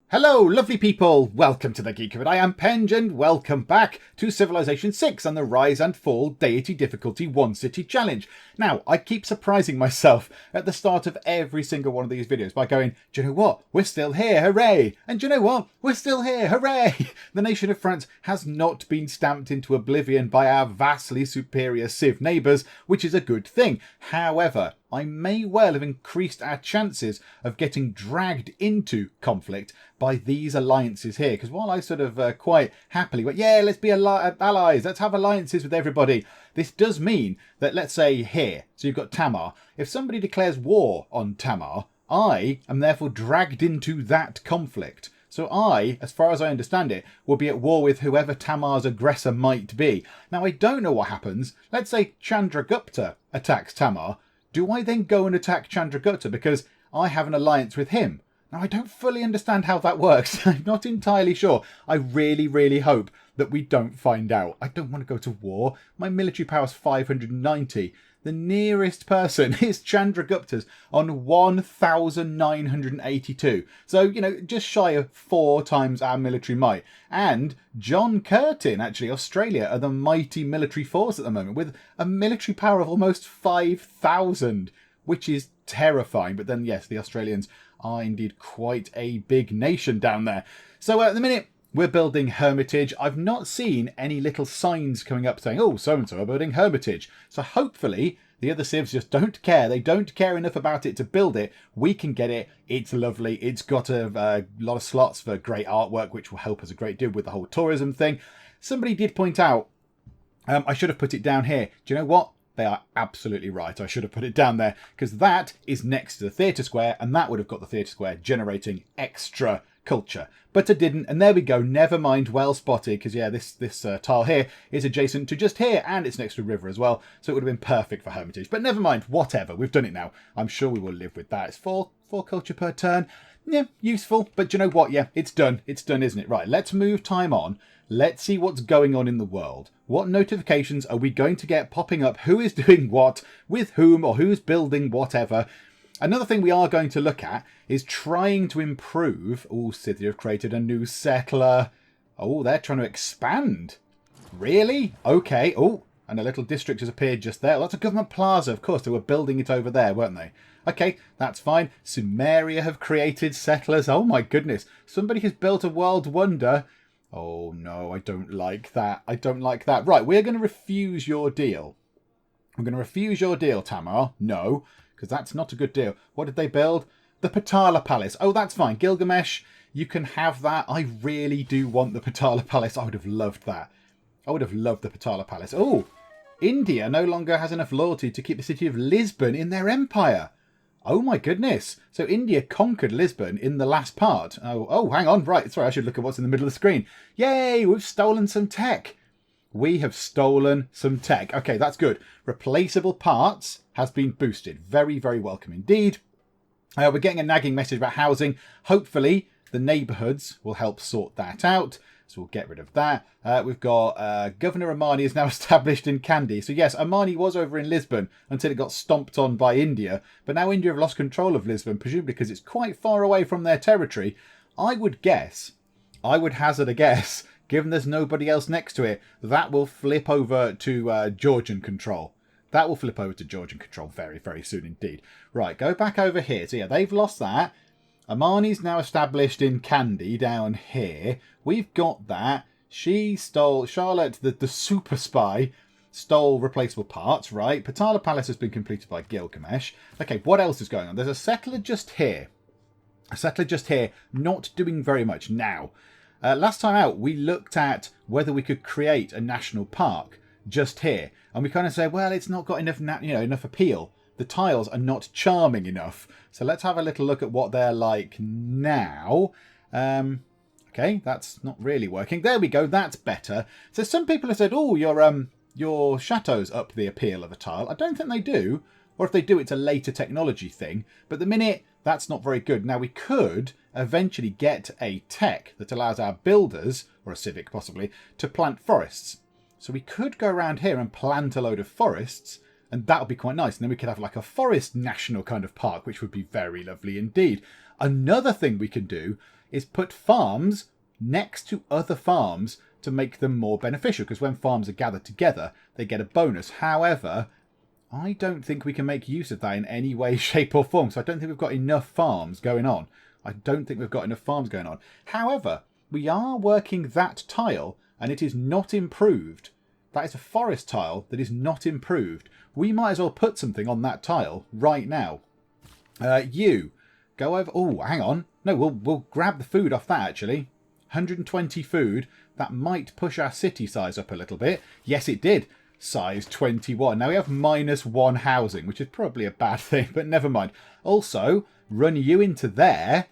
Hello, lovely people! Welcome to the Geek of It. I am Penge, and welcome back to Civilization 6 and the Rise and Fall Deity Difficulty One City Challenge. Now, I keep surprising myself at the start of every single one of these videos by going, do you know what? We're still here, hooray! And do you know what? We're still here, hooray! The nation of France has not been stamped into oblivion by our vastly superior Civ neighbours, which is a good thing. However, I may well have increased our chances of getting dragged into conflict by these alliances here. Because while I sort of quite happily went, yeah, let's be allies, let's have alliances with everybody, this does mean that, let's say here, so you've got Tamar. If somebody declares war on Tamar, I am therefore dragged into that conflict. So I, as far as I understand it, will be at war with whoever Tamar's aggressor might be. Now, I don't know what happens. Let's say Chandragupta attacks Tamar. Do I then go and attack Chandragupta because I have an alliance with him? Now, I don't fully understand how that works. I'm not entirely sure. I really, really hope that we don't find out. I don't want to go to war. My military power is 590. The nearest person is Chandragupta's on 1,982. So, you know, just shy of 4 times our military might. And John Curtin, actually, Australia, are the mighty military force at the moment with a military power of almost 5,000, which is terrifying. But then, yes, the Australians are indeed quite a big nation down there. So at the minute, we're building Hermitage. I've not seen any little signs coming up saying, oh, so-and-so are building Hermitage. So hopefully the other civs just don't care. They don't care enough about it to build it. We can get it. It's lovely. It's got a lot of slots for great artwork, which will help us a great deal with the whole tourism thing. Somebody did point out, I should have put it down here. Do you know what? They are absolutely right. I should have put it down there because that is next to the theatre square, and that would have got the theatre square generating extra culture. But I didn't, and there we go. Never mind, well spotted, because yeah, this tile here is adjacent to just here, and it's next to a river as well, so it would have been perfect for Hermitage. But never mind, whatever. We've done it now. I'm sure we will live with that. It's four culture per turn. Yeah, useful. But you know what? Yeah, it's done. It's done, isn't it? Right, let's move time on. Let's see what's going on in the world. What notifications are we going to get popping up? Who is doing what, with whom, or who's building whatever? Another thing we are going to look at is trying to improve. Oh, Scythia have created a new settler. Oh, they're trying to expand. Really? Okay. Oh, and a little district has appeared just there. Well, that's a government plaza. Of course, they were building it over there, weren't they? Okay, that's fine. Sumeria have created settlers. Oh, my goodness. Somebody has built a world wonder. Oh, no, I don't like that. I don't like that. Right, we're going to refuse your deal. I'm going to refuse your deal, Tamar. No, because that's not a good deal. What did they build? The Patala Palace. Oh, that's fine. Gilgamesh, you can have that. I really do want the Patala Palace. I would have loved that. I would have loved the Patala Palace. Oh, India no longer has enough loyalty to keep the city of Lisbon in their empire. Oh my goodness. So India conquered Lisbon in the last part. Oh, hang on. Right. Sorry, I should look at what's in the middle of the screen. Yay, we've stolen some tech. We have stolen some tech. Okay, that's good. Replaceable parts has been boosted. Very, very welcome indeed. We're getting a nagging message about housing. Hopefully, the neighbourhoods will help sort that out. So we'll get rid of that. We've got Governor Amani is now established in Kandy. So yes, Amani was over in Lisbon until it got stomped on by India. But now India have lost control of Lisbon, presumably because it's quite far away from their territory. I would hazard a guess, given there's nobody else next to it, that will flip over to Georgian control. That will flip over to Georgian control very, very soon indeed. Right, go back over here. So yeah, they've lost that. Amani's now established in Kandy down here. We've got that. She stole, Charlotte, the super spy, stole replaceable parts, right? Patala Palace has been completed by Gilgamesh. Okay, what else is going on? There's a settler just here. A settler just here, not doing very much now. Last time out, we looked at whether we could create a national park just here. And we kind of said, well, it's not got enough, enough appeal. The tiles are not charming enough. So let's have a little look at what they're like now. Okay, that's not really working. There we go. That's better. So some people have said, oh, your chateaus up the appeal of a tile. I don't think they do. Or if they do, it's a later technology thing. But at the minute, that's not very good. Now, we could eventually get a tech that allows our builders, or a civic possibly, to plant forests. So we could go around here and plant a load of forests, and that would be quite nice. And then we could have like a forest national kind of park, which would be very lovely indeed. Another thing we can do is put farms next to other farms to make them more beneficial, because when farms are gathered together, they get a bonus. However, I don't think we can make use of that in any way, shape or form, so I don't think we've got enough farms going on. However, we are working that tile, and it is not improved. That is a forest tile that is not improved. We might as well put something on that tile right now. You, go over... Oh, hang on. No, we'll grab the food off that, actually. 120 food. That might push our city size up a little bit. Yes, it did. Size 21. Now we have -1 housing, which is probably a bad thing, but never mind. Also, run you into there.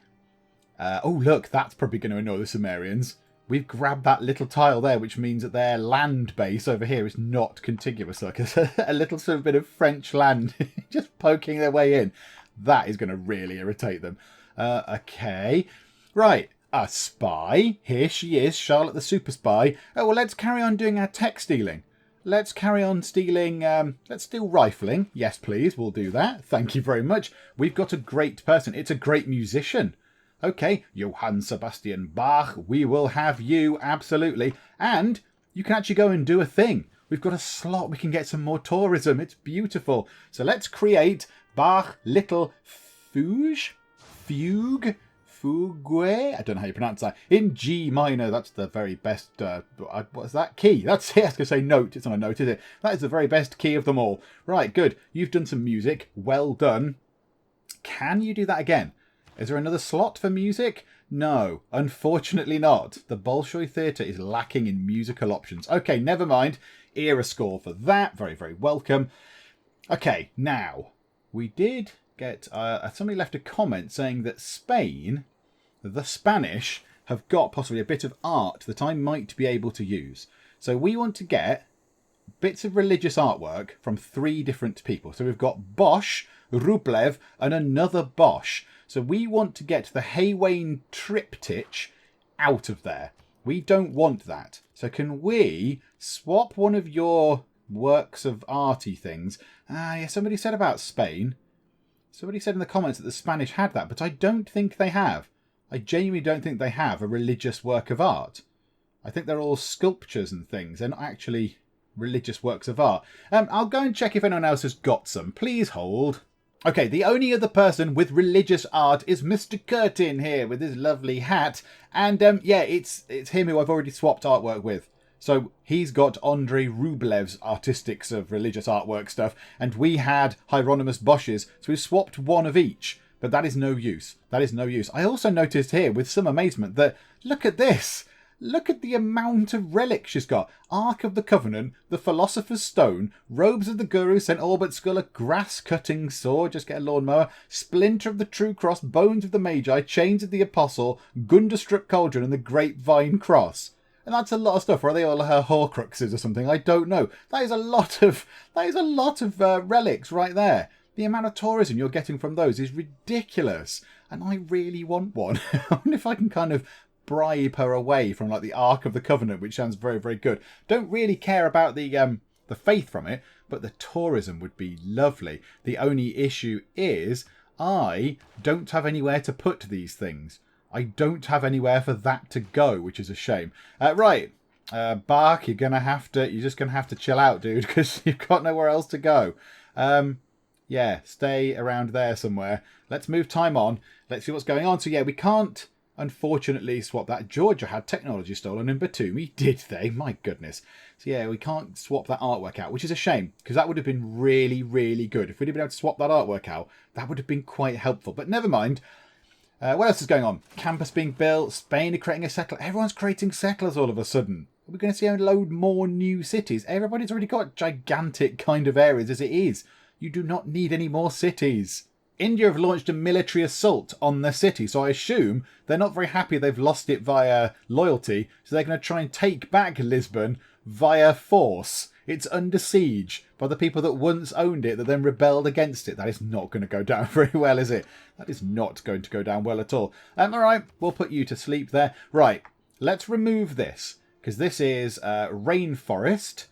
Oh, look, that's probably going to annoy the Sumerians. We've grabbed that little tile there, which means that their land base over here is not contiguous. Look, it's a little sort of bit of French land just poking their way in. That is going to really irritate them. Okay. Right. A spy. Here she is, Charlotte the super spy. Oh, well, let's carry on doing our tech stealing. Let's carry on stealing. Let's steal rifling. Yes, please. We'll do that. Thank you very much. We've got a great person. It's a great musician. Okay, Johann Sebastian Bach, we will have you, absolutely. And you can actually go and do a thing. We've got a slot, we can get some more tourism. It's beautiful. So let's create Bach Little Fugue? Fugue? I don't know how you pronounce that. In G minor, that's the very best, what's that? Key. That's it. I was going to say note. It's not a note, is it? That is the very best key of them all. Right, good. You've done some music. Well done. Can you do that again? Is there another slot for music? No, unfortunately not. The Bolshoi Theatre is lacking in musical options. Okay, never mind. Era score for that. Very, very welcome. Okay, now, we did get... somebody left a comment saying that Spain, the Spanish, have got possibly a bit of art that I might be able to use. So we want to get bits of religious artwork from 3 different people. So we've got Bosch, Rublev, and another Bosch. So we want to get the Haywain triptych out of there. We don't want that. So can we swap one of your works of arty things? Yeah, somebody said about Spain. Somebody said in the comments that the Spanish had that, but I don't think they have. I genuinely don't think they have a religious work of art. I think they're all sculptures and things. They're not actually religious works of art. I'll go and check if anyone else has got some. Please hold. Okay, the only other person with religious art is Mr. Curtin here with his lovely hat. And yeah, it's him who I've already swapped artwork with. So he's got Andrei Rublev's artistics of religious artwork stuff. And we had Hieronymus Bosch's. So we swapped one of each. But that is no use. That is no use. I also noticed here with some amazement that, look at this. Look at the amount of relics she's got. Ark of the Covenant, the Philosopher's Stone, Robes of the Guru, St. Albert Skull, a grass-cutting sword, just get a lawnmower, Splinter of the True Cross, Bones of the Magi, Chains of the Apostle, Gunderstrup Cauldron, and the Grapevine Cross. And that's a lot of stuff. Or are they all her Horcruxes or something? I don't know. That is a lot of relics right there. The amount of tourism you're getting from those is ridiculous. And I really want one. I wonder if I can kind of bribe her away from like the Ark of the Covenant, which sounds very, very good. Don't really care about the faith from it, but the tourism would be lovely. The only issue is I don't have anywhere to put these things. I don't have anywhere for that to go, which is a shame. Right, Bach, you're just gonna have to chill out, dude, because you've got nowhere else to go. Yeah, stay around there somewhere. Let's move time on. Let's see what's going on. So yeah, we can't unfortunately swap that. Georgia had technology stolen in Batumi, did they? My goodness. So yeah, we can't swap that artwork out, which is a shame, because that would have been really, really good. If we'd have been able to swap that artwork out, that would have been quite helpful. But never mind. What else is going on? Campus being built, Spain are creating a settler. Everyone's creating settlers all of a sudden. We're going to see a load more new cities. Everybody's already got gigantic kind of areas as it is. You do not need any more cities. India have launched a military assault on their city, so I assume they're not very happy they've lost it via loyalty, so they're going to try and take back Lisbon via force. It's under siege by the people that once owned it that then rebelled against it. That is not going to go down very well, is it? That is not going to go down well at all. All right, we'll put you to sleep there. Right, let's remove this, because this is rainforest,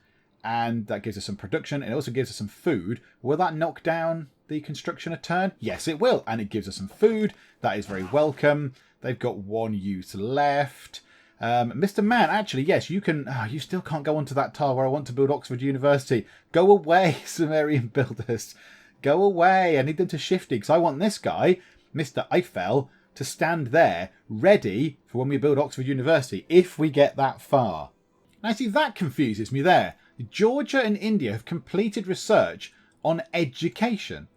and that gives us some production. It also gives us some food. Will that knock down the construction a turn? Yes, it will. And it gives us some food. That is very welcome. They've got 1 use left. Mr. Man, actually, yes, you can... you still can't go onto that tile where I want to build Oxford University. Go away, Sumerian builders. Go away. I need them to shifty, because I want this guy, Mr. Eiffel, to stand there, ready for when we build Oxford University, if we get that far. Now, see, that confuses me there. Georgia and India have completed research on education.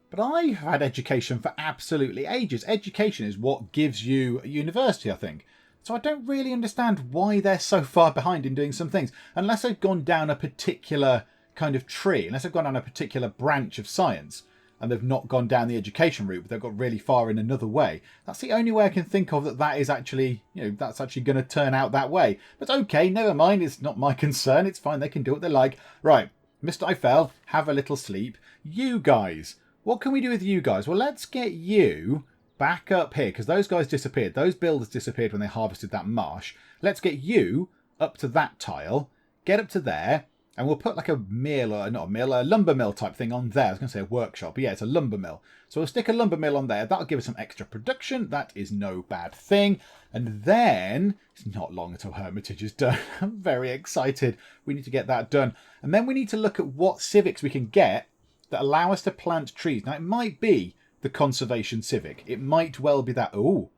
But I've had education for absolutely ages. Education is what gives you a university, I think. So I don't really understand why they're so far behind in doing some things. Unless they've gone down a particular kind of tree, unless they've gone down a particular branch of science, and they've not gone down the education route, but they've got really far in another way. That's the only way I can think of that is actually, that's actually going to turn out that way. But okay, never mind, it's not my concern, it's fine, they can do what they like. Right, Mr. Eiffel, have a little sleep. You guys, what can we do with you guys? Well, let's get you back up here, because those guys disappeared. Those builders disappeared when they harvested that marsh. Let's get you up to that tile, get up to there, and we'll put like a mill, or not a mill, a lumber mill type thing on there. I was going to say a workshop, but yeah, it's a lumber mill. So we'll stick a lumber mill on there. That'll give us some extra production. That is no bad thing. And then, it's not long until Hermitage is done. I'm very excited. We need to get that done. And then we need to look at what civics we can get that allow us to plant trees. Now, it might be the conservation civic. It might well be that. Oh,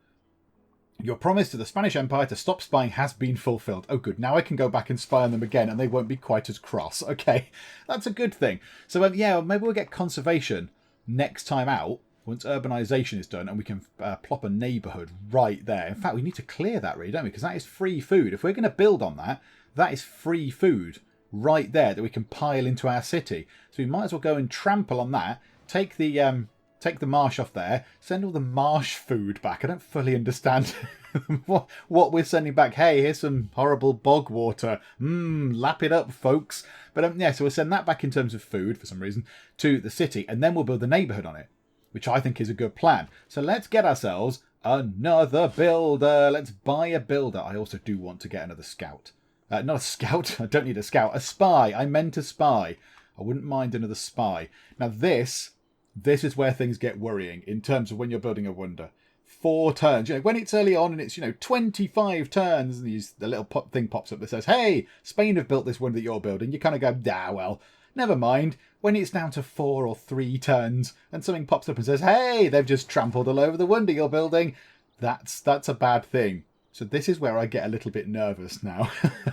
your promise to the Spanish Empire to stop spying has been fulfilled. Oh, good. Now I can go back and spy on them again, and they won't be quite as cross. Okay, that's a good thing. So, yeah, maybe we'll get conservation next time out, once urbanisation is done, and we can plop a neighbourhood right there. In fact, we need to clear that, really, don't we? Because that is free food. If we're going to build on that, that is free food right there that we can pile into our city. So we might as well go and trample on that, take the marsh off there, send all the marsh food back. I don't fully understand what we're sending back. Hey, here's some horrible bog water. Lap it up, folks. But yeah, so we'll send that back in terms of food, for some reason, to the city. And then we'll build the neighbourhood on it, which I think is a good plan. So let's get ourselves another builder. Let's buy a builder. I also do want to get another scout. Not a scout. I don't need a scout. A spy. I meant a spy. I wouldn't mind another spy. Now this is where things get worrying in terms of when you're building a wonder. 4 turns. When it's early on and it's 25 turns, and the little thing pops up that says, "Hey, Spain have built this wonder that you're building." You kind of go, well, never mind. When it's down to 4 or 3 turns and something pops up and says, "Hey, they've just trampled all over the wonder you're building," that's a bad thing. So this is where I get a little bit nervous now.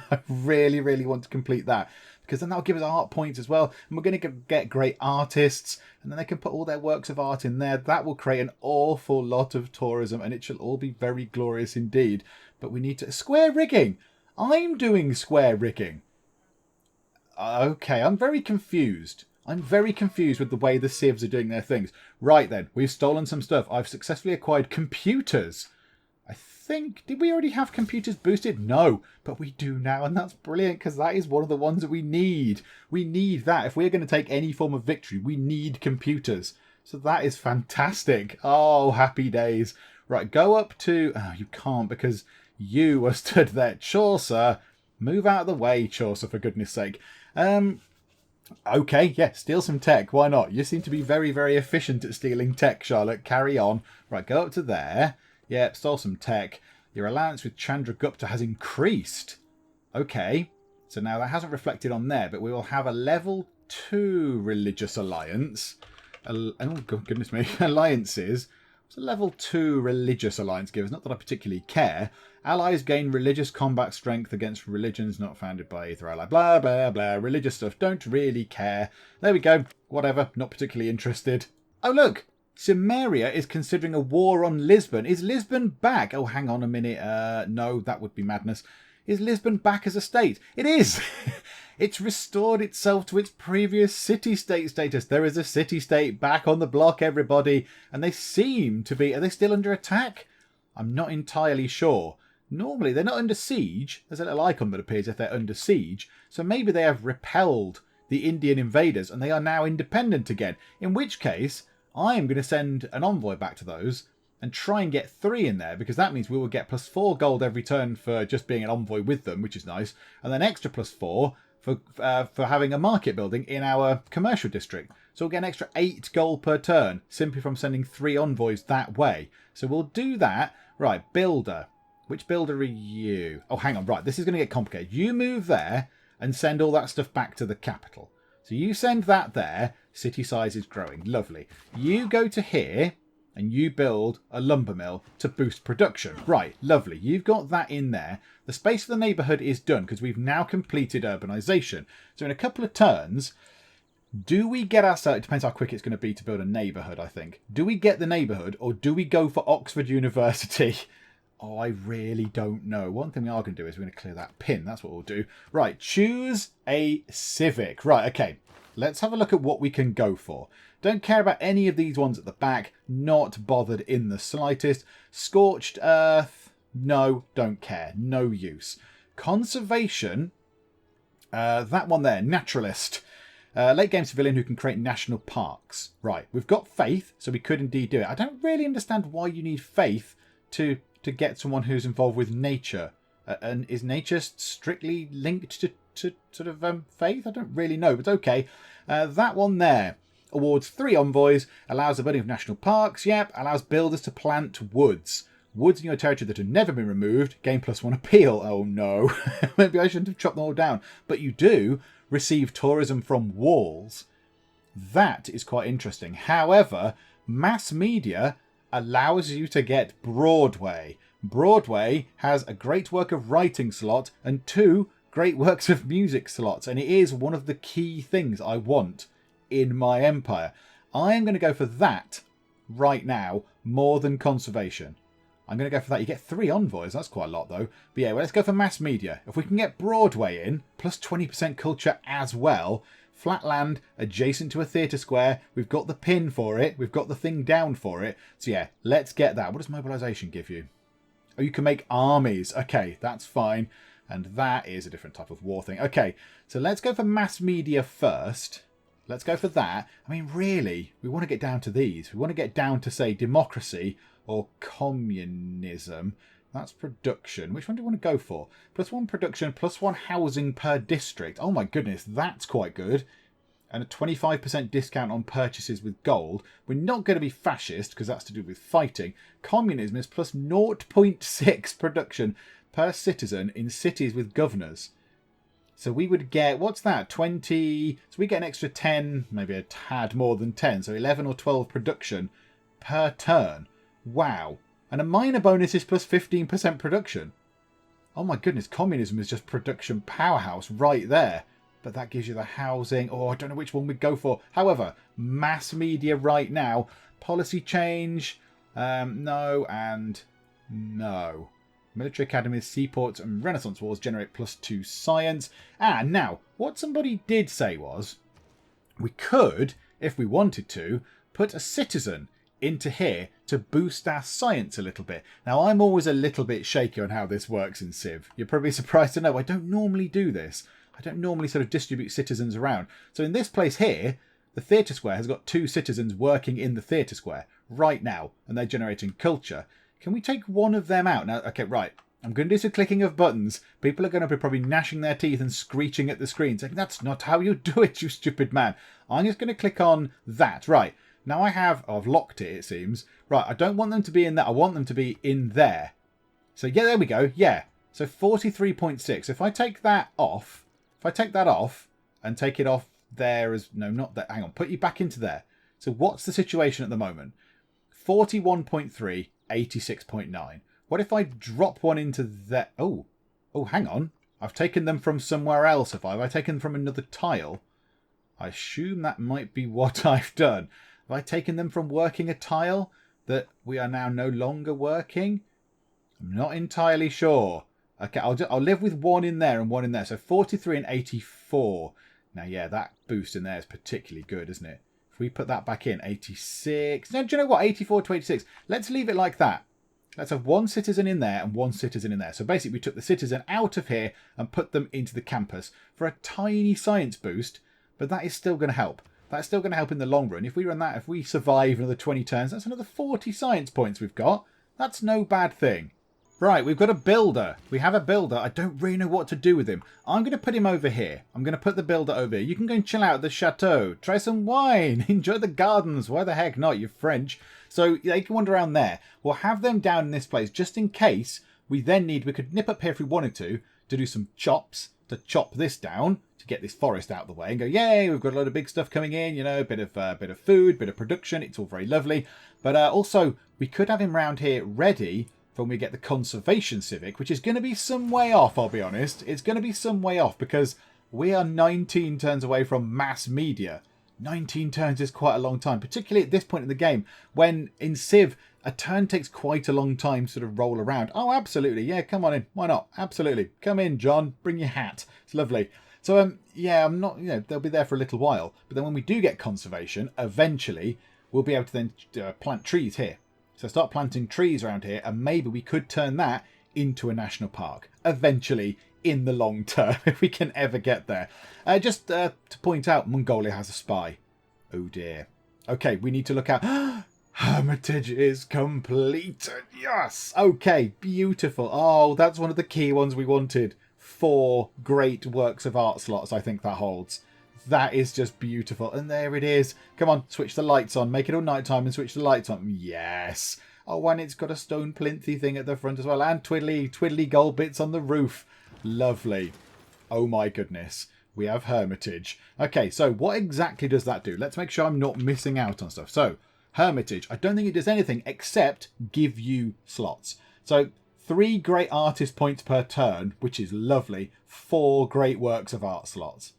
I really, really want to complete that, because then that'll give us art points as well. And we're going to get great artists, and then they can put all their works of art in there. That will create an awful lot of tourism, and it shall all be very glorious indeed. But we need to... Square rigging! I'm doing square rigging. Okay, I'm very confused. I'm very confused with the way the civs are doing their things. Right then, we've stolen some stuff. I've successfully acquired computers. Did we already have computers boosted? No, but we do now, and that's brilliant, because that is one of the ones that we need. We need that. If we're going to take any form of victory, we need computers. So that is fantastic. Oh, happy days. Right, go up to... Oh, you can't, because you are stood there. Chaucer, move out of the way, Chaucer, for goodness sake. Okay, yeah, steal some tech. Why not? You seem to be very, very efficient at stealing tech, Charlotte. Carry on. Right, go up to there. Yep, stole some tech. Your alliance with Chandragupta has increased. Okay, so now that hasn't reflected on there, but we will have a level 2 religious alliance. Oh, goodness me. Alliances. What's a level 2 religious alliance give us? Not that I particularly care. Allies gain religious combat strength against religions not founded by either ally. Blah, blah, blah. Religious stuff. Don't really care. There we go. Whatever. Not particularly interested. Oh, look. Cimmeria is considering a war on Lisbon. Is Lisbon back? Oh, hang on a minute. No, that would be madness. Is Lisbon back as a state? It is! It's restored itself to its previous city-state status. There is a city-state back on the block, everybody. And they seem to be... Are they still under attack? I'm not entirely sure. Normally, they're not under siege. There's a little icon that appears if they're under siege. So maybe they have repelled the Indian invaders and they are now independent again. In which case... I am going to send an envoy back to those and try and get 3 in there, because that means we will get +4 gold every turn for just being an envoy with them, which is nice, and then extra +4 for having a market building in our commercial district. So we'll get an extra 8 gold per turn simply from sending 3 envoys that way. So we'll do that. Right, builder. Which builder are you? Oh, hang on. Right, this is going to get complicated. You move there and send all that stuff back to the capital. So you send that there. City size is growing. Lovely. You go to here and you build a lumber mill to boost production. Right, lovely. You've got that in there. The space for the neighbourhood is done because we've now completed urbanisation. So in a couple of turns, do we get ourselves... It depends how quick it's going to be to build a neighbourhood, I think. Do we get the neighbourhood or do we go for Oxford University? Oh, I really don't know. One thing we are going to do is we're going to clear that pin. That's what we'll do. Right, choose a civic. Right, okay. Let's have a look at what we can go for. Don't care about any of these ones at the back. Not bothered in the slightest. Scorched Earth. No, don't care. No use. Conservation. That one there. Naturalist. Late game civilian who can create national parks. Right, we've got faith, so we could indeed do it. I don't really understand why you need faith to get someone who's involved with nature. And is nature strictly linked to sort of faith? I don't really know, but okay. That one there awards 3 envoys, allows the building of national parks, yep, allows builders to plant woods. Woods in your territory that have never been removed, gain +1 appeal. Oh no, maybe I shouldn't have chopped them all down. But you do receive tourism from walls. That is quite interesting. However, mass media allows you to get Broadway. Broadway has a great work of writing slot and 2 great works of music slots, and it is one of the key things I want in my empire. I am going to go for that right now more than conservation. I'm going to go for that. You get 3 envoys. That's quite a lot, though. But yeah, well, let's go for mass media. If we can get Broadway in, plus 20% culture as well, flat land adjacent to a theatre square. We've got the pin for it. We've got the thing down for it. So yeah, let's get that. What does mobilisation give you? Oh, you can make armies. Okay, that's fine. And that is a different type of war thing. Okay, so let's go for mass media first. Let's go for that. I mean, really, we want to get down to these. We want to get down to, say, democracy or communism. That's production. Which one do you want to go for? +1 production, +1 housing per district. Oh my goodness, that's quite good. And a 25% discount on purchases with gold. We're not going to be fascist because that's to do with fighting. Communism is plus 0.6 production per citizen in cities with governors. So we would get, what's that, 20, so we get an extra 10, maybe a tad more than 10, so 11 or 12 production per turn. Wow. And a minor bonus is plus 15% production. Oh my goodness, communism is just production powerhouse right there. But that gives you the housing. Oh, I don't know which one we'd go for. However, mass media right now. Policy change. No and no. Military academies, seaports and Renaissance wars generate +2 science. And now, what somebody did say was, we could, if we wanted to, put a citizen into here to boost our science a little bit. Now, I'm always a little bit shaky on how this works in Civ. You're probably surprised to know I don't normally do this. I don't normally sort of distribute citizens around. So in this place here, the theatre square has got 2 citizens working in the theatre square right now, and they're generating culture. Can we take one of them out? Now, okay, right. I'm going to do some clicking of buttons. People are going to be probably gnashing their teeth and screeching at the screen, saying, that's not how you do it, you stupid man. I'm just going to click on that. Right. Now I've locked it, it seems. Right, I don't want them to be in that. I want them to be in there. So, yeah, there we go. Yeah. So 43.6. If I take that off, and take it off there as... No, not there. Hang on. Put you back into there. So what's the situation at the moment? 41.3, 86.9. What if I drop one into there? Oh, hang on. I've taken them from somewhere else, have I? Have I taken them from another tile? I assume that might be what I've done. Have I taken them from working a tile that we are now no longer working? I'm not entirely sure. Okay, I'll live with one in there and one in there. So 43 and 84. Now, yeah, that boost in there is particularly good, isn't it? If we put that back in, 86. No, do you know what? 84 to 86. Let's leave it like that. Let's have 1 citizen in there and 1 citizen in there. So basically, we took the citizen out of here and put them into the campus for a tiny science boost. But that is still going to help. That's still going to help in the long run. If we run that, if we survive another 20 turns, that's another 40 science points we've got. That's no bad thing. Right, we've got a builder. We have a builder. I don't really know what to do with him. I'm going to put him over here. I'm going to put the builder over here. You can go and chill out at the chateau. Try some wine. Enjoy the gardens. Why the heck not? You're French. So they can wander around there. We'll have them down in this place just in case we could nip up here if we wanted to do some chops, to chop this down, to get this forest out of the way and go, yay, we've got a load of big stuff coming in, you know, a bit of food, bit of production. It's all very lovely. But also, we could have him round here ready when we get the conservation civic, which is going to be some way off, I'll be honest. It's going to be some way off because we are 19 turns away from mass media. 19 turns is quite a long time, particularly at this point in the game, when in Civ, a turn takes quite a long time to sort of roll around. Oh, absolutely. Yeah, come on in. Why not? Absolutely. Come in, John. Bring your hat. It's lovely. So, yeah, I'm not, you know, they'll be there for a little while. But then when we do get conservation, eventually, we'll be able to then plant trees here. So start planting trees around here, and maybe we could turn that into a national park. Eventually, in the long term, if we can ever get there. Just to point out, Mongolia has a spy. Oh dear. Okay, we need to look out. Hermitage is completed. Yes. Okay, beautiful. Oh, that's one of the key ones we wanted. 4 great works of art slots, I think that holds. That is just beautiful. And there it is. Come on, switch the lights on. Make it all nighttime and switch the lights on. Yes. Oh, and it's got a stone plinthy thing at the front as well. And twiddly gold bits on the roof. Lovely. Oh my goodness. We have Hermitage. Okay, so what exactly does that do? Let's make sure I'm not missing out on stuff. So, Hermitage. I don't think it does anything except give you slots. So, 3 great artist points per turn, which is lovely. 4 great works of art slots.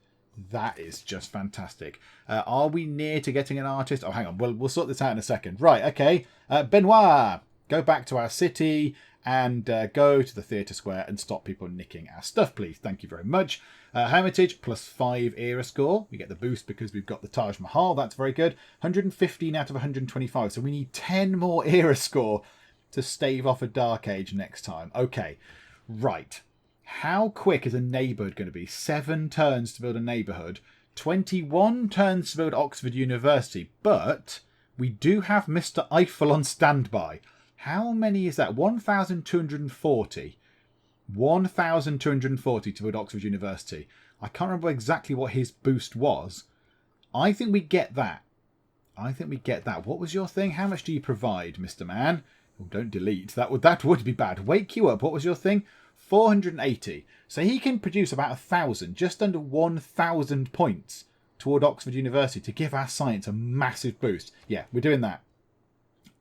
That is just fantastic. Are we near to getting an artist? Oh, hang on. We'll sort this out in a second. Right, okay. Benoit, go back to our city and go to the theatre square and stop people nicking our stuff, please. Thank you very much. Hermitage, +5 era score. We get the boost because we've got the Taj Mahal. That's very good. 115 out of 125. So we need 10 more era score to stave off a Dark Age next time. Okay, right. How quick is a neighbourhood going to be? 7 turns to build a neighbourhood. 21 turns to build Oxford University. But we do have Mr. Eiffel on standby. How many is that? 1,240. 1,240 to build Oxford University. I can't remember exactly what his boost was. I think we get that. What was your thing? How much do you provide, Mr. Man? Oh, don't delete. That would be bad. Wake you up. What was your thing? 480. So he can produce about 1,000, just under 1,000 points toward Oxford University to give our science a massive boost. Yeah, we're doing that.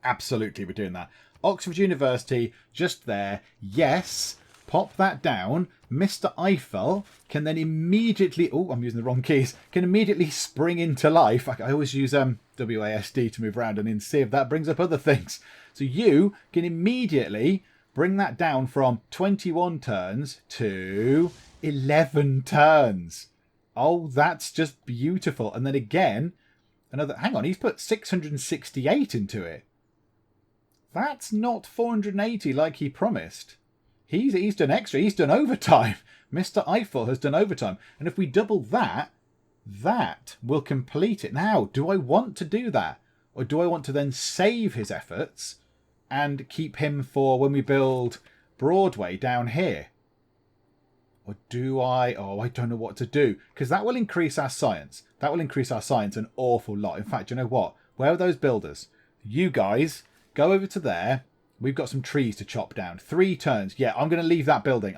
Absolutely, we're doing that. Oxford University, just there. Yes, pop that down. Mr. Eiffel can then immediately... Oh, I'm using the wrong keys. Can immediately spring into life. I always use WASD to move around, and in Civ, that brings up other things. So you can immediately bring that down from 21 turns to 11 turns. Oh, that's just beautiful. And then again, another... Hang on, he's put 668 into it. That's not 480 like he promised. He's done extra. He's done overtime. Mr. Eiffel has done overtime. And if we double that, that will complete it. Now, do I want to do that? Or do I want to then save his efforts and keep him for when we build Broadway down here? Or do I... Oh, I don't know what to do. Because that will increase our science. That will increase our science an awful lot. In fact, you know what? Where are those builders? You guys, go over to there. We've got some trees to chop down. 3 turns. Yeah, I'm going to leave that building.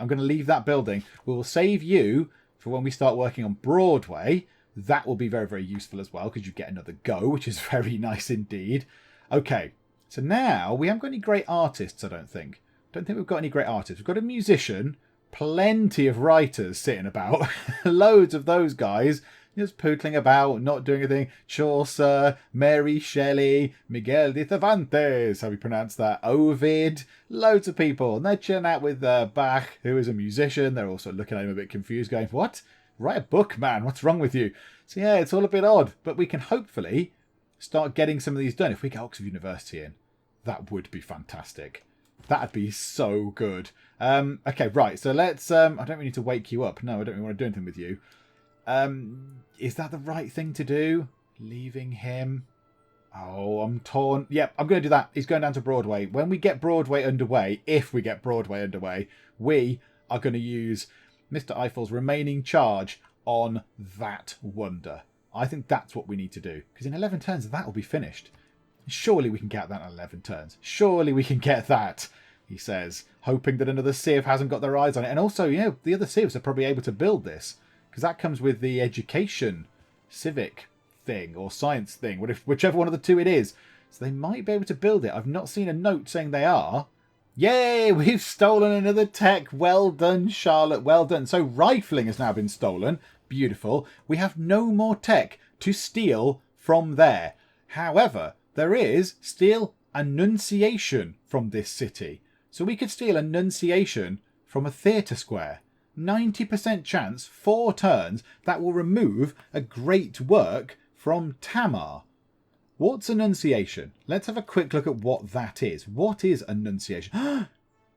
We will save you for when we start working on Broadway. That will be very, very useful as well because you get another go, which is very nice indeed. Okay, so now we haven't got any great artists, I don't think. We've got any great artists. We've got a musician, plenty of writers sitting about. Loads of those guys. Just pootling about, not doing anything. Chaucer, Mary Shelley, Miguel de Cervantes, how we pronounce that, Ovid, loads of people. And they're chilling out with Bach, who is a musician. They're also looking at him a bit confused, going, what? Write a book, man. What's wrong with you? So yeah, it's all a bit odd. But we can hopefully start getting some of these done. If we get Oxford University in, that would be fantastic. That'd be so good. Okay, right. So let's... I don't really need to wake you up. No, I don't really want to do anything with you. Is that the right thing to do? Leaving him? Oh, I'm torn. Yep, I'm going to do that. He's going down to Broadway. When we get Broadway underway, if we get Broadway underway, we are going to use Mr. Eiffel's remaining charge on that wonder. I think that's what we need to do. Because in 11 turns, that will be finished. Surely we can get that in 11 turns. Surely we can get that, he says, hoping that another civ hasn't got their eyes on it. And also, the other civs are probably able to build this. Because that comes with the education civic thing or science thing, whichever one of the two it is. So they might be able to build it. I've not seen a note saying they are. Yay, we've stolen another tech. Well done, Charlotte. Well done. So rifling has now been stolen. Beautiful. We have no more tech to steal from there. However, there is still annunciation from this city. So we could steal annunciation from a theatre square. 90% chance, 4 turns, that will remove a great work from Tamar. What's annunciation? Let's have a quick look at what that is. What is annunciation?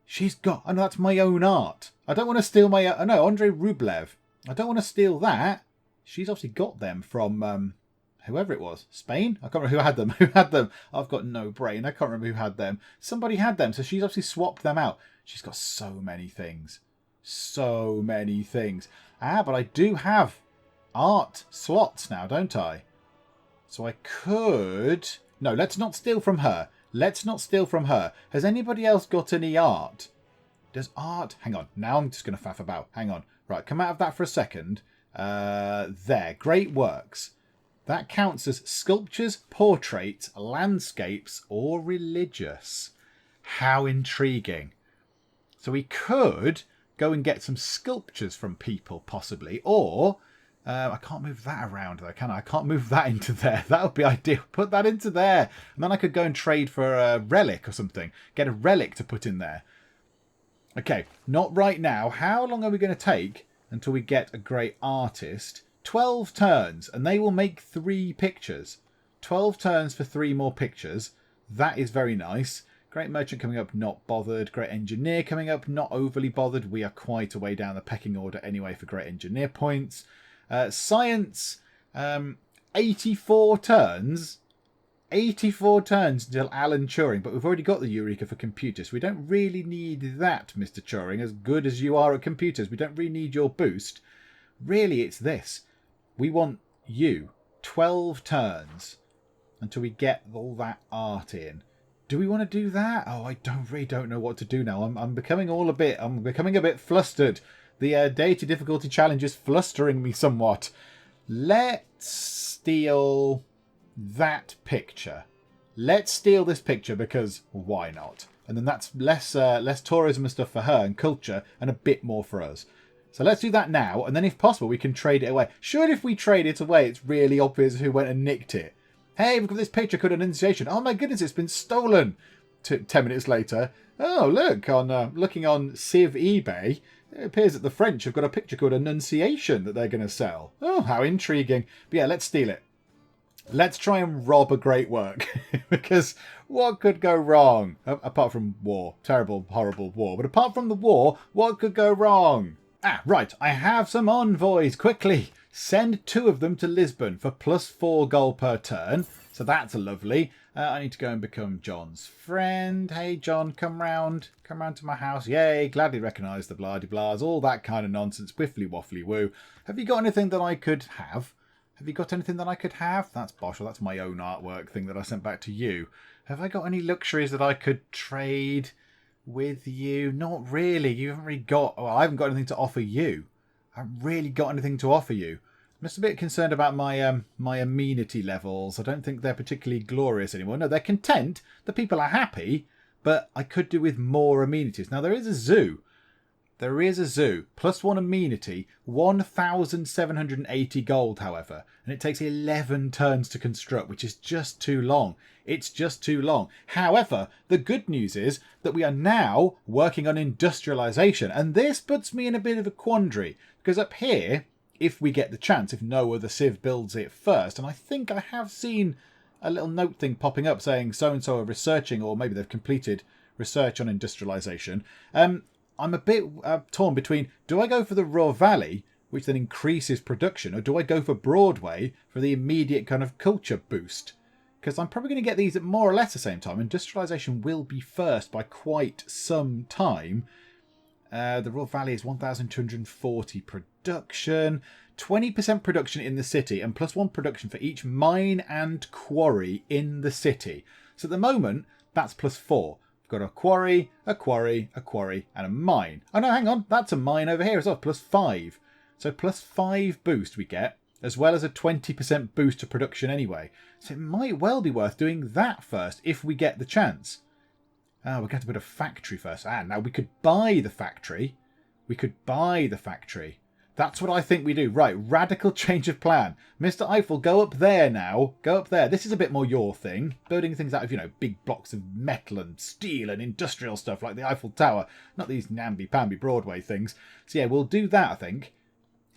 She's got... Oh, no, that's my own art. I don't want to steal my... Oh, no, Andrei Rublev. I don't want to steal that. She's obviously got them from... whoever it was. Spain? I can't remember who had them. Who had them? I've got no brain. I can't remember who had them. Somebody had them, so she's obviously swapped them out. She's got so many things. So many things. But I do have art slots now, don't I? So I could... No, let's not steal from her. Let's not steal from her. Has anybody else got any art? Does art... Hang on. Now I'm just going to faff about. Hang on. Right, come out of that for a second. There. Great works. That counts as sculptures, portraits, landscapes, or religious. How intriguing. So we could go and get some sculptures from people, possibly. Or... I can't move that around though, can I? I can't move that into there. That would be ideal. Put that into there. And then I could go and trade for a relic or something. Get a relic to put in there. Okay, not right now. How long are we going to take until we get a great artist? 12 turns, and they will make 3 pictures. 12 turns for 3 more pictures. That is very nice. Great merchant coming up, not bothered. Great engineer coming up, not overly bothered. We are quite a way down the pecking order anyway for great engineer points. Science, 84 turns. 84 turns until Alan Turing, but we've already got the Eureka for computers. So we don't really need that, Mr. Turing, as good as you are at computers. We don't really need your boost. Really, it's this. We want you 12 turns until we get all that art in. Do we want to do that? Oh, I don't know what to do now. I'm becoming a bit flustered. The Deity Difficulty Challenge is flustering me somewhat. Let's steal that picture. Let's steal this picture because why not? And then that's less tourism and stuff for her and culture and a bit more for us. So let's do that now. And then if possible, we can trade it away. Surely if we trade it away, it's really obvious who went and nicked it. Hey, we've got this picture called Annunciation. Oh my goodness, it's been stolen. 10 minutes later. Oh, look, looking on Civ eBay, it appears that the French have got a picture called Annunciation that they're going to sell. Oh, how intriguing. But yeah, let's steal it. Let's try and rob a great work. Because what could go wrong? Apart from war. Terrible, horrible war. But apart from the war, what could go wrong? Right. I have some envoys. Quickly. Send 2 of them to Lisbon for +4 gold per turn. So that's lovely. I need to go and become John's friend. Hey, John, come round. Come round to my house. Yay, gladly recognise the blah-de-blahs. All that kind of nonsense. Whiffly-waffly-woo. Have you got anything that I could have? Have you got anything that I could have? That's bosh. Well, that's my own artwork thing that I sent back to you. Have I got any luxuries that I could trade with you? Not really. You haven't really got... Well, I haven't got anything to offer you. I haven't really got anything to offer you. I'm just a bit concerned about my my amenity levels. I don't think they're particularly glorious anymore. No, they're content. The people are happy, but I could do with more amenities. Now, there is a zoo. There is a zoo. +1 amenity. 1,780 gold, however. And it takes 11 turns to construct, which is just too long. It's just too long. However, the good news is that we are now working on industrialization. And this puts me in a bit of a quandary. Because up here... if we get the chance, if no other civ builds it first. And I think I have seen a little note thing popping up saying so-and-so are researching, or maybe they've completed research on industrialization. I'm a bit torn between, do I go for the Ruhr Valley, which then increases production, or do I go for Broadway for the immediate kind of culture boost? because I'm probably going to get these at more or less the same time. Industrialization will be first by quite some time. The Ruhr Valley is 1,240 production, 20% production in the city, and +1 production for each mine and quarry in the city. So at the moment, that's +4. We've got a quarry, a quarry, a quarry, and a mine. Oh no, hang on, that's a mine over here as well, +5. So +5 boost we get, as well as a 20% boost to production anyway. So it might well be worth doing that first if we get the chance. We're going to have to put a factory first. Now we could buy the factory. That's what I think we do. Right, radical change of plan. Mr. Eiffel, go up there now. Go up there. This is a bit more your thing. Building things out of, big blocks of metal and steel and industrial stuff like the Eiffel Tower. Not these namby-pamby Broadway things. So yeah, we'll do that, I think.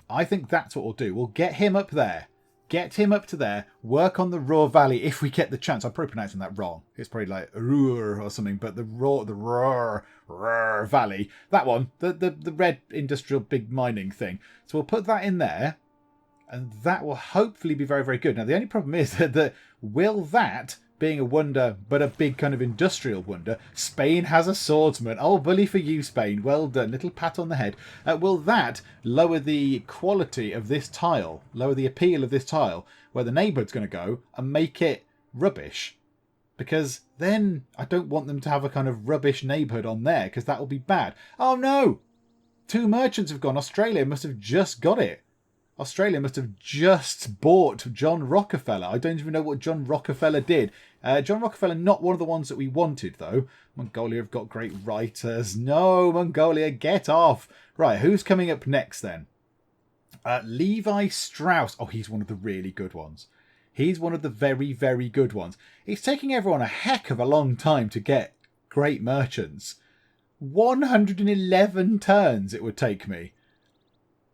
I think that's what we'll do. We'll get him up there. Get him up to there. Work on the Ruhr Valley if we get the chance. I'm probably pronouncing that wrong. It's probably like Ruhr or something, but the Ruhr Valley. That one. The red industrial big mining thing. So we'll put that in there. And that will hopefully be very, very good. Now, the only problem is that will that, being a wonder, but a big kind of industrial wonder, Spain has a swordsman. Oh, bully for you, Spain. Well done. Little pat on the head. Will that lower the quality of this tile, lower the appeal of this tile, where the neighbourhood's going to go, and make it rubbish? Because then I don't want them to have a kind of rubbish neighbourhood on there, because that will be bad. Oh, no! 2 merchants have gone. Australia must have just got it. Australia must have just bought John Rockefeller. I don't even know what John Rockefeller did. John Rockefeller, not one of the ones that we wanted, though. Mongolia have got great writers. No, Mongolia, get off. Right, who's coming up next, then? Levi Strauss. Oh, he's one of the really good ones. He's one of the very, very good ones. It's taking everyone a heck of a long time to get great merchants. 111 turns it would take me.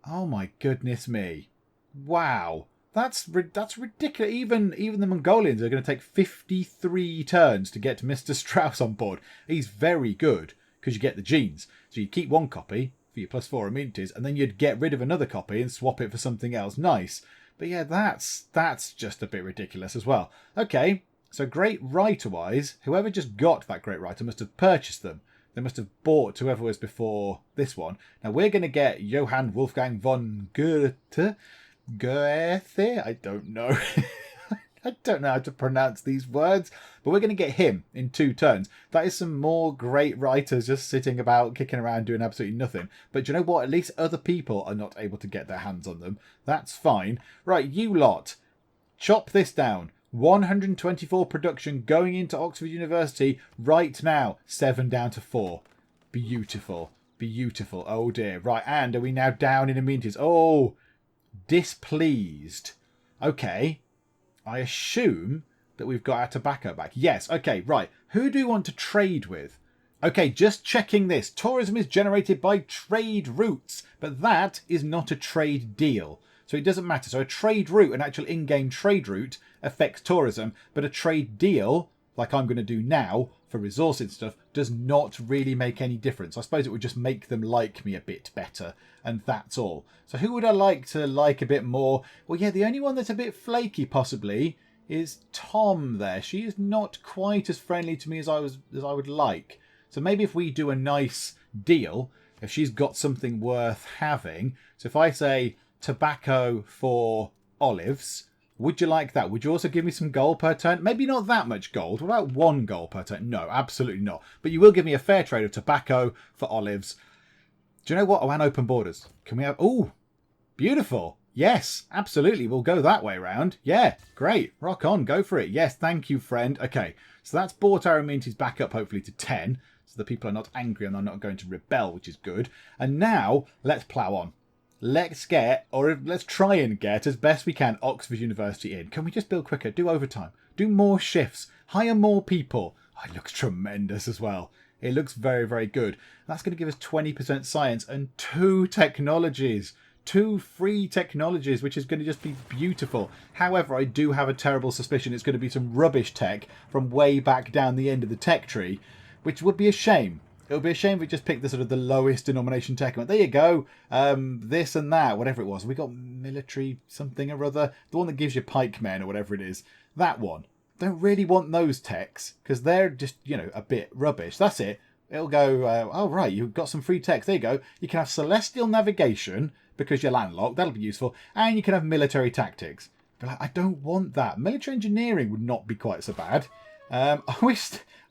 Oh my goodness me. Wow. That's ridiculous. Even the Mongolians are going to take 53 turns to get Mr. Strauss on board. He's very good because you get the genes. So you keep one copy for your +4 immunities and then you'd get rid of another copy and swap it for something else nice. But yeah, that's just a bit ridiculous as well. Okay, so great writer-wise, whoever just got that great writer must have purchased them. They must have bought whoever was before this one. Now we're going to get Johann Wolfgang von Goethe. I don't know. I don't know how to pronounce these words. But we're going to get him in 2 turns. That is some more great writers just sitting about, kicking around, doing absolutely nothing. But do you know what? At least other people are not able to get their hands on them. That's fine. Right, you lot. Chop this down. 124 production going into Oxford University right now. 7 down to 4. Beautiful. Beautiful. Oh dear. Right, and are we now down in immunities? Oh, displeased. Okay. I assume that we've got our tobacco back. Yes. Okay, right. Who do we want to trade with? Okay, just checking this. Tourism is generated by trade routes, but that is not a trade deal. So it doesn't matter. So a trade route, an actual in-game trade route, affects tourism, but a trade deal, like I'm going to do now for resources and stuff, does not really make any difference. I suppose it would just make them like me a bit better, and that's all. So who would I like to like a bit more? Well, yeah, the only one that's a bit flaky, possibly, is Tom there. She is not quite as friendly to me as I would like. So maybe if we do a nice deal, if she's got something worth having. So if I say tobacco for olives, would you like that? Would you also give me some gold per turn? Maybe not that much gold. What about 1 gold per turn? No, absolutely not. But you will give me a fair trade of tobacco for olives. Do you know what? Oh, and open borders. Can we have... Oh, beautiful. Yes, absolutely. We'll go that way round. Yeah, great. Rock on. Go for it. Yes, thank you, friend. Okay, so that's brought our immunities back up, hopefully, to 10. So the people are not angry and they're not going to rebel, which is good. And now, let's plough on. Let's get, or let's try and get, as best we can, Oxford University in. Can we just build quicker? Do overtime. Do more shifts. Hire more people. Oh, it looks tremendous as well. It looks very, very good. That's going to give us 20% science and 2 technologies. 2 free technologies, which is going to just be beautiful. However, I do have a terrible suspicion it's going to be some rubbish tech from way back down the end of the tech tree, which would be a shame. It would be a shame if we just picked the sort of the lowest denomination tech. There you go. This and that, whatever it was. We got military something or other. The one that gives you pikemen or whatever it is. That one. Don't really want those techs because they're just, a bit rubbish. That's it. It'll go, oh, right, you've got some free techs. There you go. You can have celestial navigation because you're landlocked. That'll be useful. And you can have military tactics. But I don't want that. Military engineering would not be quite so bad.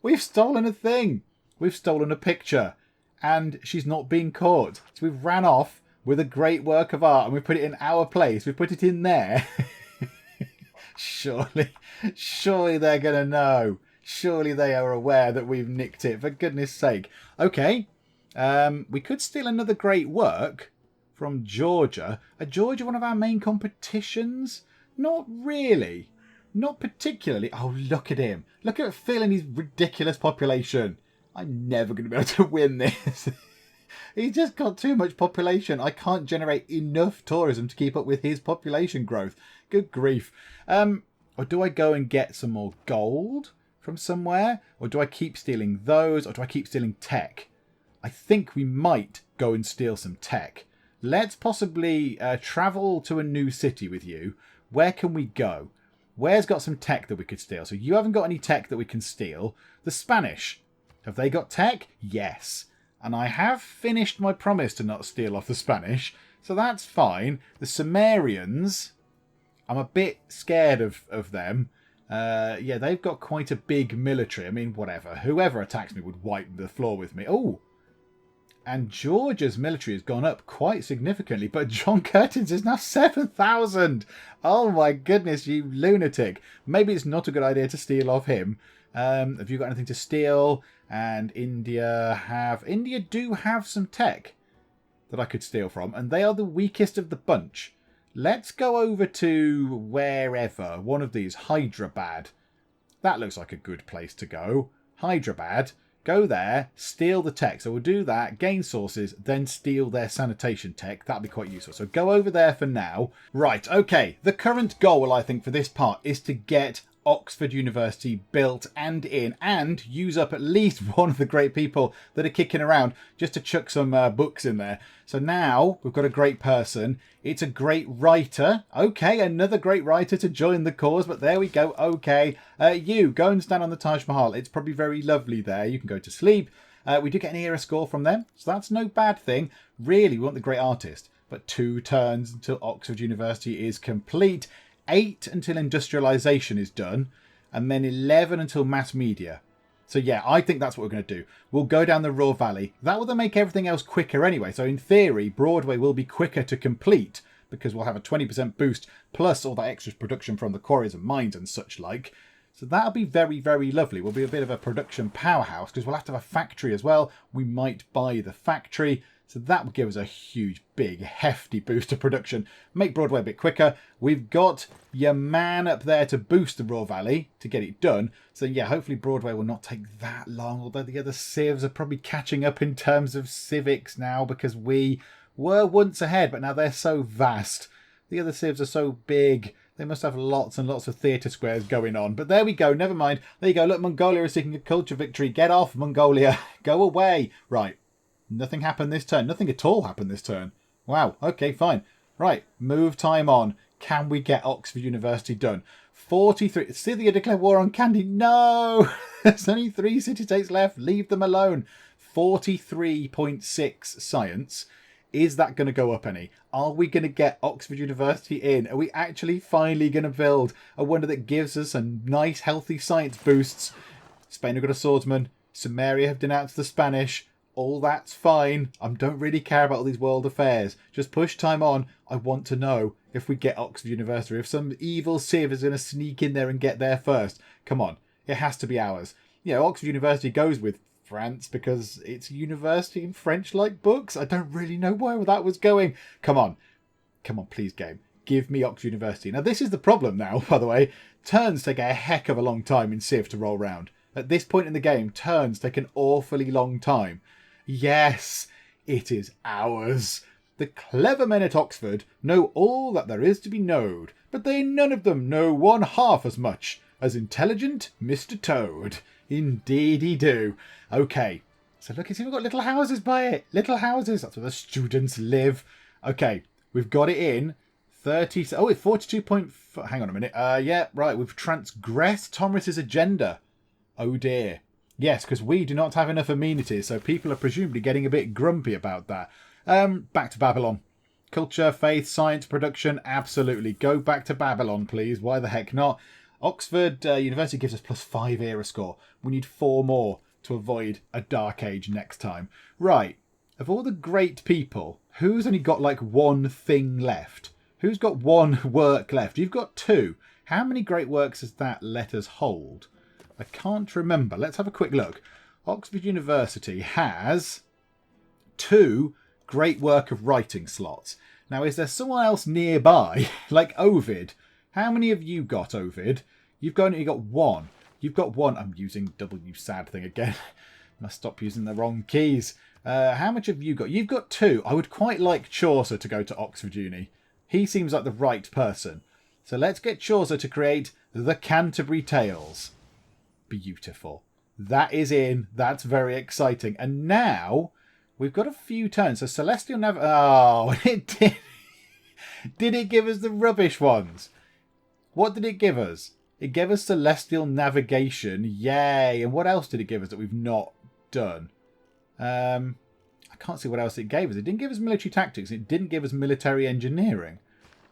We've stolen a thing. We've stolen a picture. And she's not being caught. So we've ran off with a great work of art and we've put it in our place. We've put it in there. Surely they're going to know. Surely they are aware that we've nicked it, for goodness sake. Okay, we could steal another great work from Georgia. Are Georgia one of our main competitions? Not really. Not particularly. Oh, look at him. Look at Phil and his ridiculous population. I'm never going to be able to win this. He's just got too much population. I can't generate enough tourism to keep up with his population growth. Good grief. Or do I go and get some more gold from somewhere? Or do I keep stealing those? Or do I keep stealing tech? I think we might go and steal some tech. Let's possibly travel to a new city with you. Where can we go? Where's got some tech that we could steal? So you haven't got any tech that we can steal. The Spanish. Have they got tech? Yes. And I have finished my promise to not steal off the Spanish. So that's fine. The Sumerians, I'm a bit scared of them. Yeah, they've got quite a big military. I mean, whatever. Whoever attacks me would wipe the floor with me. Oh, and Georgia's military has gone up quite significantly. But John Curtin's is now 7,000. Oh my goodness, you lunatic. Maybe it's not a good idea to steal off him. Have you got anything to steal? And India do have some tech that I could steal from. And they are the weakest of the bunch. Let's go over to wherever. One of these. Hyderabad. That looks like a good place to go. Hyderabad. Go there. Steal the tech. So we'll do that. Gain sources. Then steal their sanitation tech. That'll be quite useful. So go over there for now. Right. Okay. The current goal, I think, for this part is to get Oxford University built and in, and use up at least one of the great people that are kicking around, just to chuck some books in there. So now we've got a great person. It's a great writer. Okay, another great writer to join the cause, but there we go. Okay, you go and stand on the Taj Mahal. It's probably very lovely there. You can go to sleep. We do get an era score from them, so that's no bad thing. Really, we want the great artist, but 2 turns until Oxford University is complete. 8 until industrialization is done, and then 11 until mass media. So yeah, I think that's what we're going to do. We'll go down the Ruhr Valley. That will then make everything else quicker anyway. So in theory, Broadway will be quicker to complete because we'll have a 20% boost plus all that extra production from the quarries and mines and such like. So that'll be very, very lovely. We'll be a bit of a production powerhouse because we'll have to have a factory as well. We might buy the factory. So that will give us a huge, big, hefty boost to production. Make Broadway a bit quicker. We've got your man up there to boost the Ruhr Valley to get it done. So yeah, hopefully Broadway will not take that long. Although the other civs are probably catching up in terms of civics now because we were once ahead, but now they're so vast. The other civs are so big. They must have lots and lots of theatre squares going on. But there we go. Never mind. There you go. Look, Mongolia is seeking a culture victory. Get off, Mongolia. Go away. Right. Nothing happened this turn. Nothing at all happened this turn. Wow. Okay, fine. Right. Move time on. Can we get Oxford University done? 43. Scythia declare war on Candy. No! There's only 3 city-states left. Leave them alone. 43.6 science. Is that going to go up any? Are we going to get Oxford University in? Are we actually finally going to build a wonder that gives us a nice, healthy science boosts? Spain have got a swordsman. Sumeria have denounced the Spanish. All that's fine. I don't really care about all these world affairs. Just push time on. I want to know if we get Oxford University. If some evil civ is going to sneak in there and get there first. Come on. It has to be ours. You know, Oxford University goes with France because it's a university in French-like books. I don't really know where that was going. Come on. Come on, please, game. Give me Oxford University. Now, this is the problem now, by the way. Turns take a heck of a long time in Civ to roll round. At this point in the game, turns take an awfully long time. Yes, it is ours. The clever men at Oxford know all that there is to be knowed, but they none of them know 1/2 as much as intelligent Mr. Toad. Indeedy do. Okay, so look, it's even got little houses by it. Little houses, that's where the students live. Okay, we've got it in. 30. Oh, it's 42 point. Hang on a minute. Yeah, right. We've transgressed Thomas's agenda. Oh dear. Yes, because we do not have enough amenities, so people are presumably getting a bit grumpy about that. Back to Babylon. Culture, faith, science, production. Absolutely. Go back to Babylon, please. Why the heck not? Oxford University gives us +5 era score. We need 4 more to avoid a dark age next time. Right. Of all the great people, who's only got like one thing left? Who's got one work left? You've got 2. How many great works has that let us hold? I can't remember. Let's have a quick look. Oxford University has 2 great work of writing slots. Now, is there someone else nearby, like Ovid? How many have you got, Ovid? You've only got 1. You've got 1. I'm using W sad thing again. Must stop using the wrong keys. How much have you got? You've got 2. I would quite like Chaucer to go to Oxford Uni. He seems like the right person. So let's get Chaucer to create the Canterbury Tales. Beautiful. That is in. That's very exciting. And now we've got a few turns. So Celestial Oh, it did. Did it give us the rubbish ones? What did it give us? It gave us Celestial Navigation. Yay. And what else did it give us that we've not done? I can't see what else it gave us. It didn't give us military tactics. It didn't give us military engineering.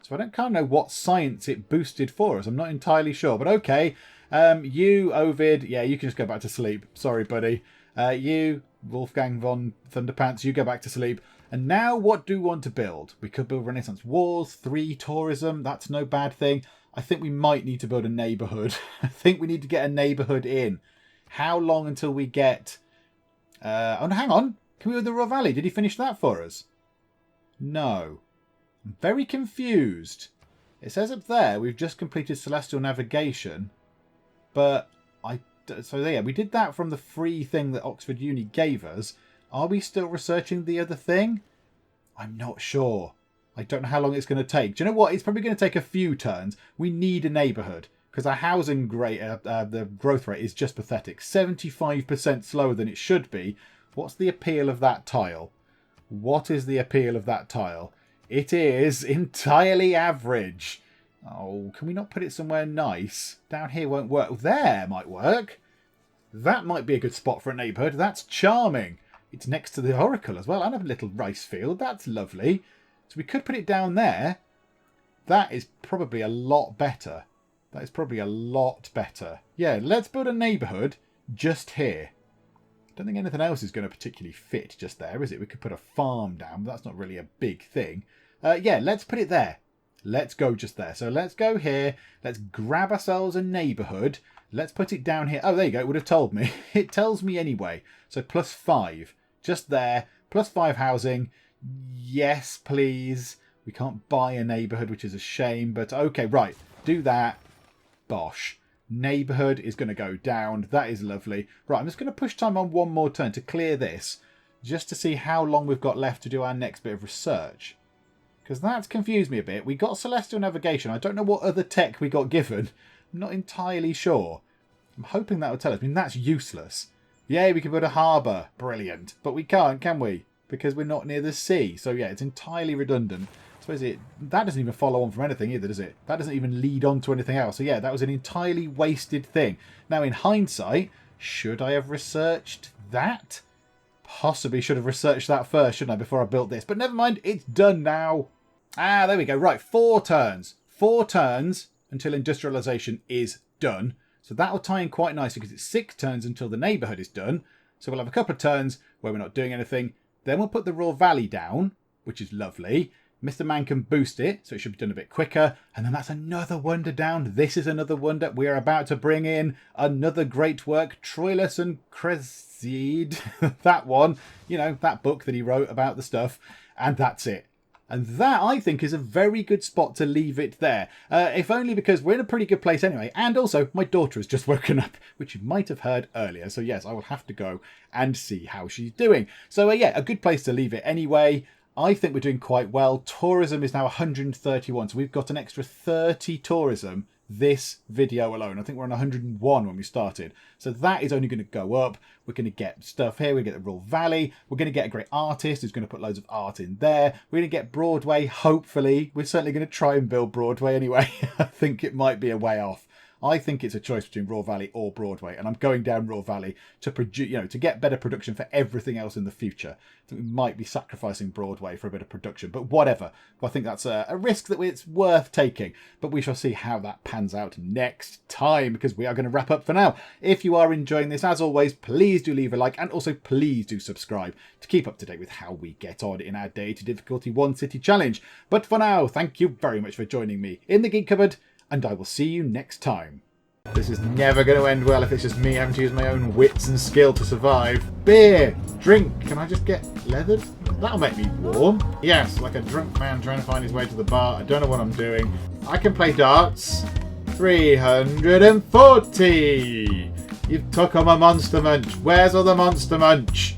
So I don't kind of know what science it boosted for us. I'm not entirely sure. But okay. You, Ovid, yeah, you can just go back to sleep. Sorry, buddy. You, Wolfgang von Thunderpants, you go back to sleep. And now what do we want to build? We could build Renaissance walls, 3 tourism. That's no bad thing. I think we might need to build a neighbourhood. I think we need to get a neighbourhood in. How long until we get... oh, no, hang on. Can we go to the Ruhr Valley? Did he finish that for us? No. I'm very confused. It says up there we've just completed Celestial Navigation. But so yeah, we did that from the free thing that Oxford Uni gave us. Are we still researching the other thing? I'm not sure. I don't know how long it's going to take. Do you know what? It's probably going to take a few turns. We need a neighbourhood because our housing rate, the growth rate is just pathetic. 75% slower than it should be. What's the appeal of that tile? What is the appeal of that tile? It is entirely average. Oh, can we not put it somewhere nice? Down here won't work. There might work. That might be a good spot for a neighbourhood. That's charming. It's next to the Oracle as well and a little rice field. That's lovely. So we could put it down there. That is probably a lot better. That is probably a lot better. Yeah, let's build a neighbourhood just here. I don't think anything else is going to particularly fit just there, is it? We could put a farm down, but that's not really a big thing. Yeah, let's put it there. Let's go just there. So let's go here. Let's grab ourselves a neighbourhood. Let's put it down here. Oh, there you go. It would have told me. It tells me anyway. So +5. Just there. +5 housing. Yes, please. We can't buy a neighbourhood, which is a shame. But okay, right. Do that. Bosh. Neighbourhood is going to go down. That is lovely. Right, I'm just going to push time on one more turn to clear this. Just to see how long we've got left to do our next bit of research. Because that's confused me a bit. We got Celestial Navigation. I don't know what other tech we got given. I'm not entirely sure. I'm hoping that will tell us. I mean, that's useless. Yeah, we can build a harbour. Brilliant. But we can't, can we? Because we're not near the sea. So yeah, it's entirely redundant. I suppose that doesn't even follow on from anything either, does it? That doesn't even lead on to anything else. So yeah, that was an entirely wasted thing. Now, in hindsight, should I have researched that? Possibly should have researched that first, shouldn't I, before I built this. But never mind, it's done now. Ah, there we go. Right, 4 turns. 4 turns until industrialization is done. So that'll tie in quite nicely because it's 6 turns until the neighbourhood is done. So we'll have a couple of turns where we're not doing anything. Then we'll put the Ruhr Valley down, which is lovely. Mr. Man can boost it, so it should be done a bit quicker. And then that's another wonder down. This is another wonder. We are about to bring in another great work, Troilus and Cresside. That one, you know, that book that he wrote about the stuff. And that's it. And that, I think, is a very good spot to leave it there. If only because we're in a pretty good place anyway. And also, my daughter has just woken up, which you might have heard earlier. So yes, I will have to go and see how she's doing. So yeah, a good place to leave it anyway. I think we're doing quite well. Tourism is now 131. So we've got an extra 30 tourism this video alone. I think we're on 101 when we started. So that is only going to go up. We're going to get stuff here. We get the Ruhr Valley. We're going to get a great artist who's going to put loads of art in there. We're going to get Broadway, hopefully. We're certainly going to try and build Broadway anyway. I think it might be a way off. I think it's a choice between Ruhr Valley or Broadway, and I'm going down Ruhr Valley to produce, to get better production for everything else in the future. I think we might be sacrificing Broadway for a bit of production, but whatever. I think that's a risk that it's worth taking, but we shall see how that pans out next time, because we are going to wrap up for now. If you are enjoying this, as always, please do leave a like, and also please do subscribe to keep up to date with how we get on in our Deity Difficulty One City challenge. But for now, thank you very much for joining me in the Geek Cupboard, and I will see you next time. This is never going to end well if it's just me having to use my own wits and skill to survive. Beer! Drink! Can I just get leathered? That'll make me warm. Yes, like a drunk man trying to find his way to the bar. I don't know what I'm doing. I can play darts. 340! You've took on my monster munch. Where's all the monster munch?